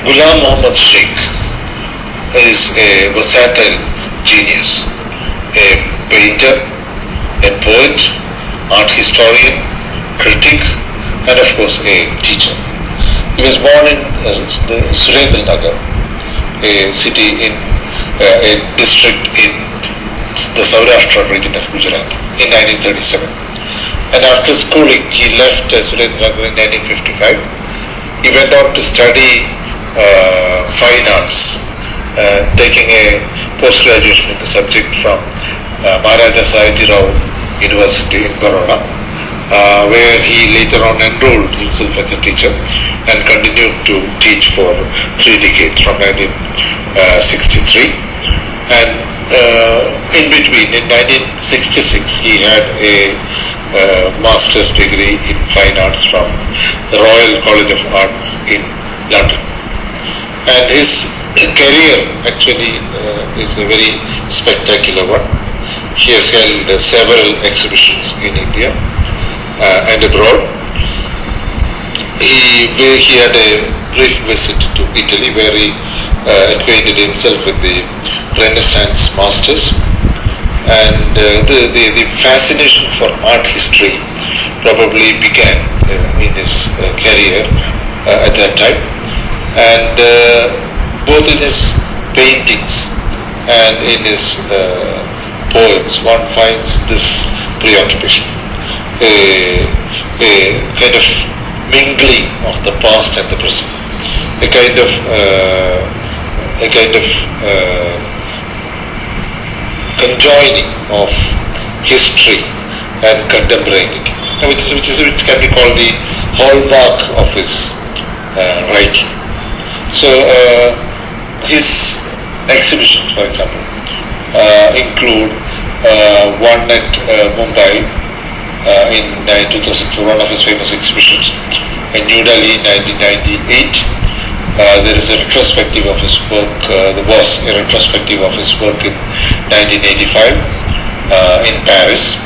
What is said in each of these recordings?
M Shaikh is a versatile genius, a painter, a poet, art historian, critic, and of course a teacher. He was born in Surendranagar, a city in a district in the Saurashtra region of Gujarat in 1937. And after schooling, he left Surendranagar in 1955. He went on to study fine arts, taking a post-graduation in the subject from Maharaja Sayajirao University in Baroda, where he later on enrolled himself as a teacher and continued to teach for 3 decades from 1963. And in between, in 1966, he had a master's degree in fine arts from the Royal College of Arts in London. And his career actually is a very spectacular one. He has held several exhibitions in India and abroad. He had a brief visit to Italy where he acquainted himself with the Renaissance masters, and the fascination for art history probably began in his career at that time, and both in his paintings and in his poems one finds this preoccupation, a kind of mingling of the past and the present, a kind of conjoining of history and contemporaneity, which can be called the hallmark of his writing. So his exhibitions, for example, include one at Mumbai in 2004, one of his famous exhibitions, in New Delhi in 1998. There is a retrospective of his work, there was a retrospective of his work in 1985 in Paris,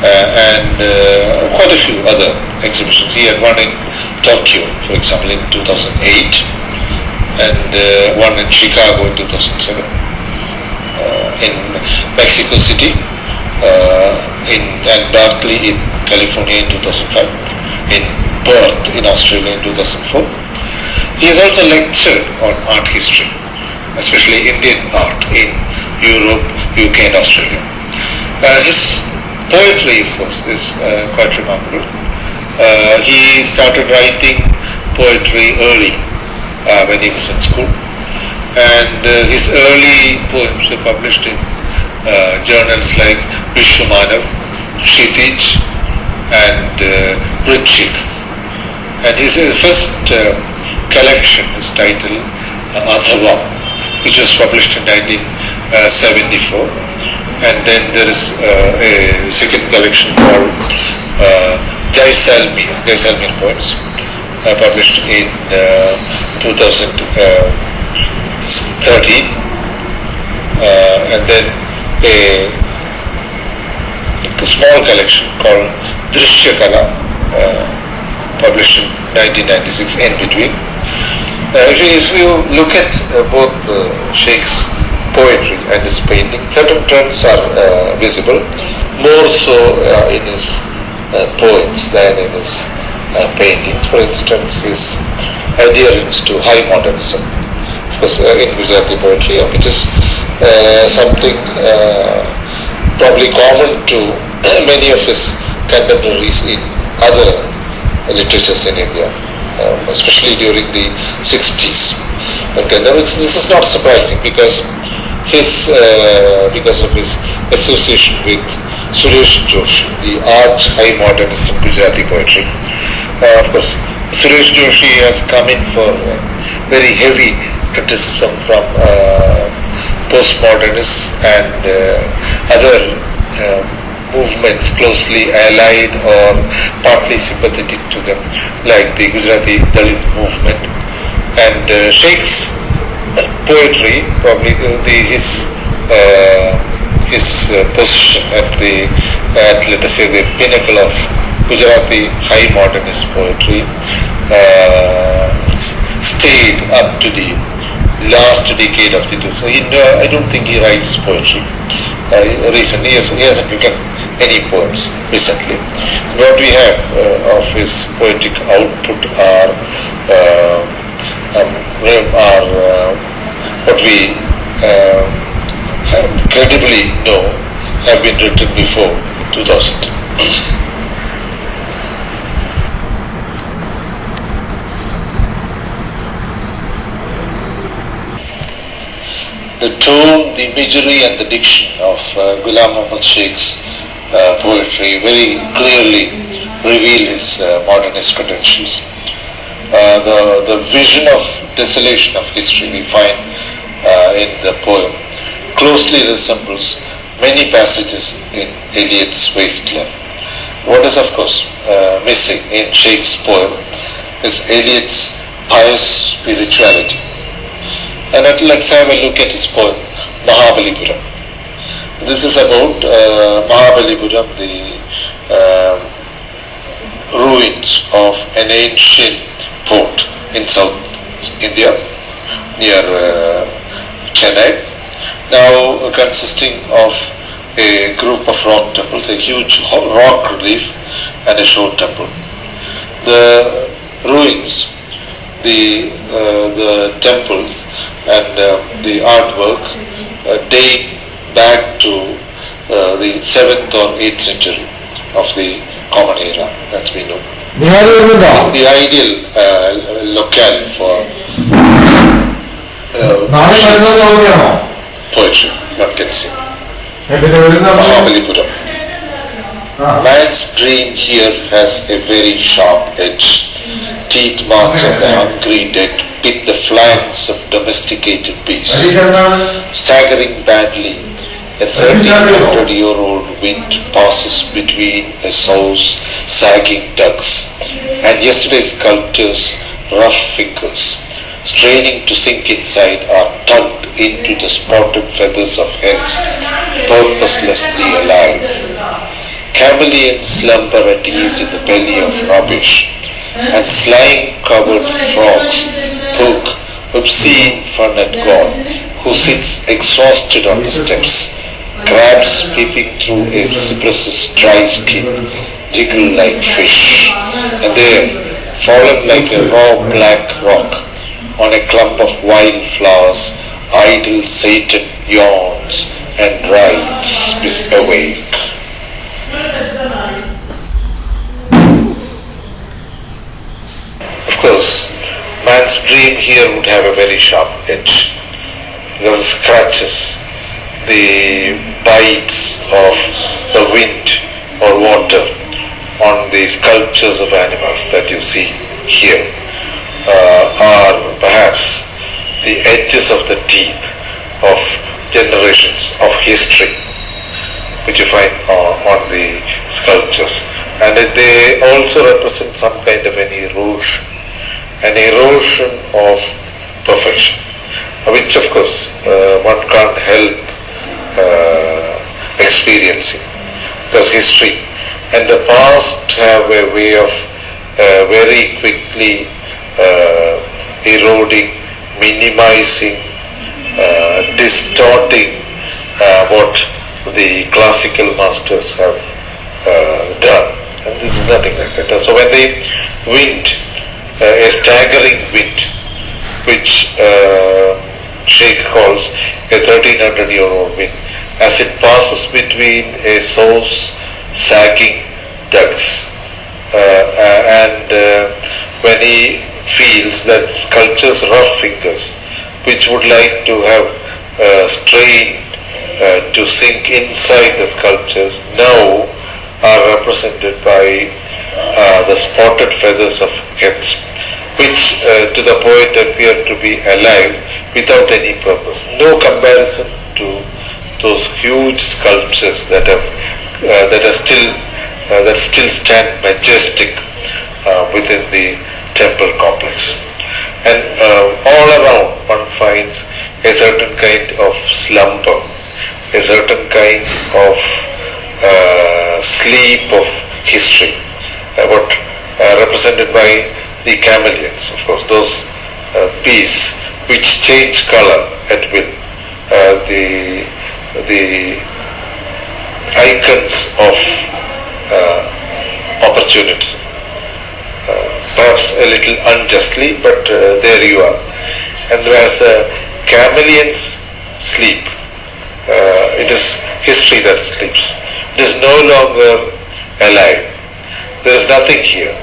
and quite a few other exhibitions. He had one in Tokyo, for example, in 2008, and one in Chicago in 2007, in Mexico City, and Berkeley in California in 2005, in Perth in Australia in 2004. He has also lectured on art history, especially Indian art in Europe, UK and Australia. His poetry, of course, is quite remarkable. He started writing poetry early when he was in school, and his early poems were published in journals like Vishwamanav, Kshitij and Vrutchik. And his first collection is titled Adhava, which was published in 1974, and then there is a second collection called Jaisalmer poems, published in 2013, and then a small collection called Drishyakala, published in 1996 in between. If you look at both Sheikh's poetry and his painting, certain trends are visible, more so in his poems than in his paintings. For instance, his adherence to high modernism, of course, in Gujarati poetry, which is something probably common to many of his contemporaries in other literatures in India, especially during the 60s. Okay, now this is not surprising because of his association with Suresh Joshi, the arch high modernist in Gujarati poetry. Of course, Suresh Joshi has come in for very heavy criticism from postmodernists and other movements closely allied or partly sympathetic to them, like the Gujarati Dalit movement. And Sheikh's poetry, probably his position at let us say the pinnacle of Gujarati high modernist poetry, stayed up to the last decade of the two. So I don't think he writes poetry recently. He hasn't written any poems recently. What we have of his poetic output are what we credibly know have been written before 2000. The tone, the imagery and the diction of Ghulam Muhammad Sheikh's poetry very clearly reveal his modernist credentials. The vision of desolation of history we find in the poem closely resembles many passages in Eliot's Wasteland. What is of course missing in Sheikh's poem is Eliot's pious spirituality. And let's have a look at his poem, Mahabalipuram. This is about Mahabalipuram, the ruins of an ancient port in South India, near Chennai, now consisting of a group of rock temples, a huge rock relief and a shore temple. The ruins, the temples and the artwork date back to the 7th or 8th century of the Common Era, that we know. The ideal locale for poetry, one can say. Mahabalipuram. Man's dream here has a very sharp edge. Teeth marks of the hungry dead pit the flanks of domesticated beasts. Staggering badly, a 1300-year-old wind passes between a sow's sagging dugs and yesterday's sculptor's rough fingers, straining to sink inside, are tugged into the spotted feathers of heads purposelessly alive. Chameleons slumber at ease in the belly of rubbish, and slime-covered frogs poke obscene fun at God, who sits exhausted on the steps. Crabs peeping through a cypress's dry skin jiggle like fish, and there, fallen like a raw black rock on a clump of wild flowers, idle Satan yawns and rides awake. Of course, man's dream here would have a very sharp edge, because it scratches the bites of the wind or water on the sculptures of animals that you see here, are perhaps the edges of the teeth of generations of history which you find on the sculptures. And they also represent some kind of an erosion of perfection, which of course one can't help experiencing, because history and the past have a way of very quickly eroding, minimizing, distorting what the classical masters have done. And this is nothing like that. So when the wind, a staggering wind, which Shaikh calls a 1300-year-old wind, as it passes between a sow's sagging dugs, and when he feels that sculpture's rough fingers, which would like to have strained to sink inside the sculptures, now are represented by the spotted feathers of heads, which to the poet appear to be alive without any purpose. No comparison to those huge sculptures that still stand majestic within the temple complex. And all around one finds a certain kind of slumber, a certain kind of sleep of history, represented by the chameleons. Of course, those piece which change color at will. The icons of opportunity. Perhaps a little unjustly, but there you are. And whereas chameleons sleep, it is history that sleeps. It is no longer alive. There is nothing here.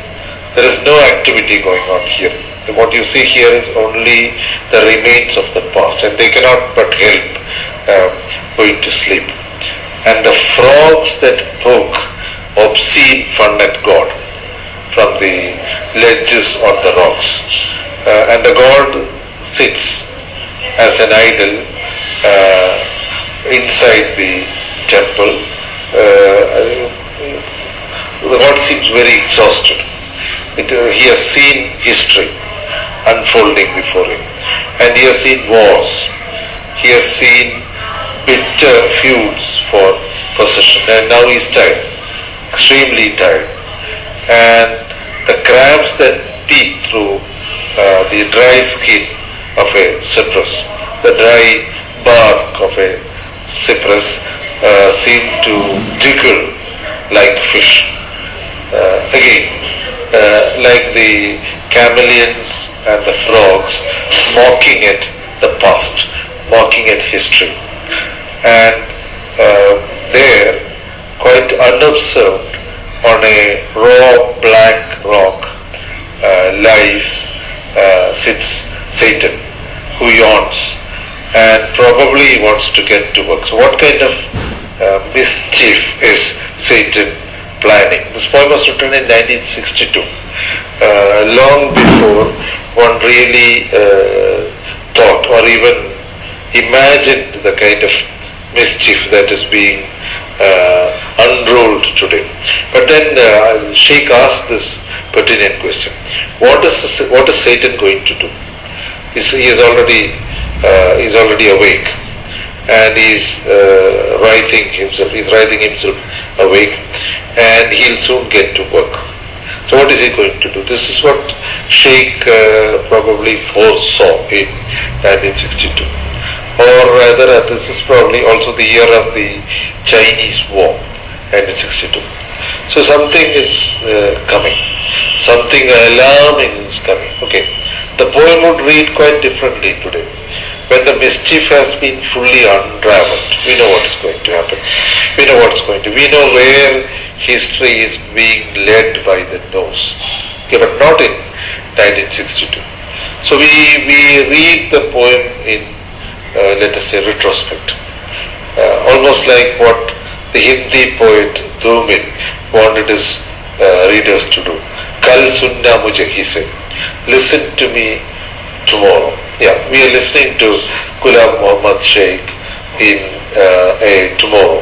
There is no activity going on here. What you see here is only the remains of the past, and they cannot but help going to sleep. And the frogs that poke obscene fun at God from the ledges on the rocks. And the God sits as an idol inside the temple. The God seems very exhausted. He has seen history unfolding before him, and he has seen wars. He has seen bitter feuds for possession, and now he is tired, extremely tired. And the crabs that peep through the dry skin of a cypress, the dry bark of a cypress, seem to jiggle like fish. Again, like the chameleons and the frogs, mocking at the past, mocking at history. And there, quite unobserved, on a raw black rock sits Satan, who yawns and probably wants to get to work. So what kind of mischief is Satan planning? This poem was written in 1962, long before one really thought or even imagined the kind of mischief that is being unrolled today. But then Shaikh asked this pertinent question: what is Satan going to do? He is already awake, and he's writhing himself awake, and he'll soon get to work. So what is he going to do? This is what Shaikh probably foresaw in 1962. Or rather, this is probably also the year of the Chinese War, 1962. So something is coming. Something alarming is coming. Okay. The poem would read quite differently today. When the mischief has been fully unraveled, we know what is going to happen. We know what's going to. We know where history is being led by the nose. Okay, but not in 1962. So we read the poem in, let us say, retrospect. Almost like what the Hindi poet Dhumin wanted his readers to do. Kal sunna mujhe, he said. Listen to me tomorrow. Yeah, we are listening to Ghulam Muhammad Shaikh in tomorrow.